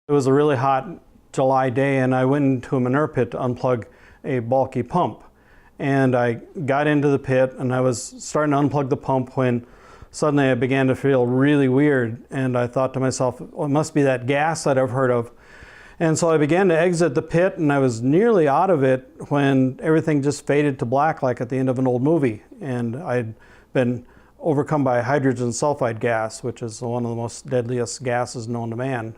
It was a really hot July day, and I went into a manure pit to unplug a bulky pump. And I got into the pit, and I was starting to unplug the pump when suddenly I began to feel really weird. And I thought to myself, well, it must be that gas that I've heard of. And so I began to exit the pit, and I was nearly out of it when everything just faded to black like at the end of an old movie. And I'd been overcome by hydrogen sulfide gas, which is one of the most deadliest gases known to man.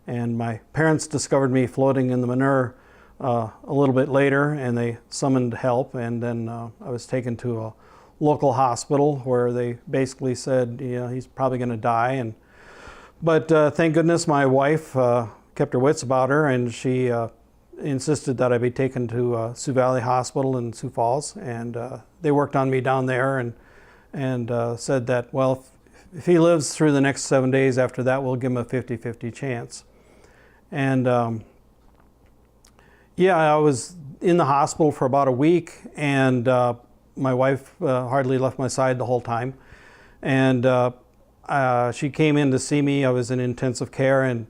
And my parents discovered me floating in the manure a little bit later, and they summoned help, and then I was taken to a local hospital where they basically said, you know, he's probably going to die. But thank goodness my wife kept her wits about her, and she insisted that I be taken to Sioux Valley Hospital in Sioux Falls, and they worked on me down there and said that, well, if he lives through the next 7 days after that, we'll give him a 50-50 chance. And yeah, I was in the hospital for about a week, and my wife hardly left my side the whole time. And she came in to see me. I was in intensive care, and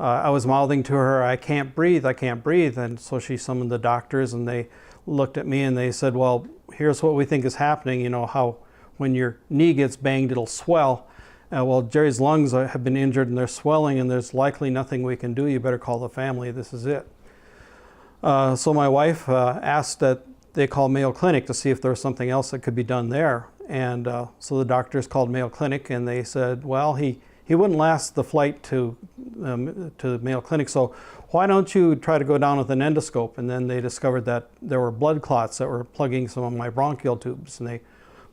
I was mouthing to her, I can't breathe, I can't breathe. And so she summoned the doctors, and they looked at me and they said, well, here's what we think is happening. You know how when your knee gets banged, it'll swell. Well, Jerry's lungs have been injured and they're swelling, and there's likely nothing we can do. You better call the family. This is it. So my wife asked that they call Mayo Clinic to see if there was something else that could be done there. And so the doctors called Mayo Clinic, and they said, well, he wouldn't last the flight to Mayo Clinic, so why don't you try to go down with an endoscope? And then they discovered that there were blood clots that were plugging some of my bronchial tubes, and they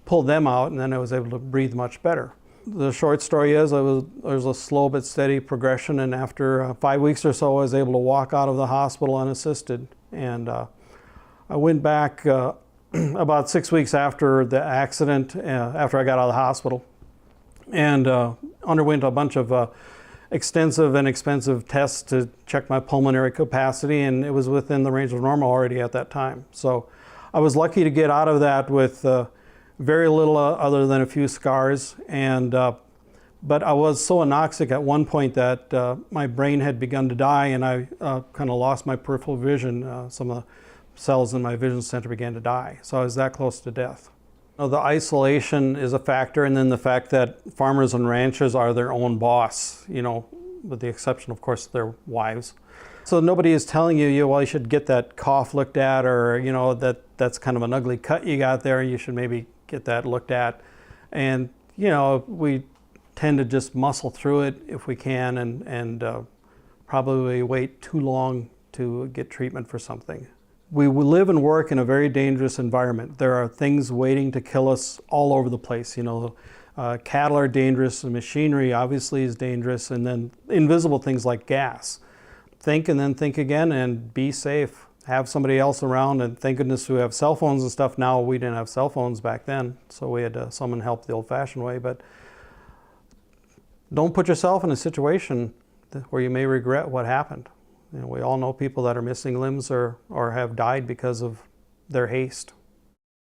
pulled them out, and then I was able to breathe much better. The short story is there was a slow but steady progression, and after 5 weeks or so I was able to walk out of the hospital unassisted. And I went back about 6 weeks after the accident, after I got out of the hospital, and underwent a bunch of extensive and expensive tests to check my pulmonary capacity, and it was within the range of normal already at that time. So I was lucky to get out of that with very little other than a few scars, and but I was so anoxic at one point that my brain had begun to die, and I kind of lost my peripheral vision. Some of the cells in my vision center began to die, so I was that close to death. The isolation is a factor, and then the fact that farmers and ranchers are their own boss, you know, with the exception, of course, their wives. So nobody is telling you, well, you should get that cough looked at, or, you know, that's kind of an ugly cut you got there, you should maybe get that looked at. And, you know, we tend to just muscle through it if we can, and probably wait too long to get treatment for something. We live and work in a very dangerous environment. There are things waiting to kill us all over the place. You know, cattle are dangerous, the machinery obviously is dangerous, and then invisible things like gas. Think and then think again, and be safe. Have somebody else around, and thank goodness we have cell phones and stuff now. We didn't have cell phones back then, so we had to summon help the old-fashioned way. But don't put yourself in a situation where you may regret what happened. You know, we all know people that are missing limbs or have died because of their haste.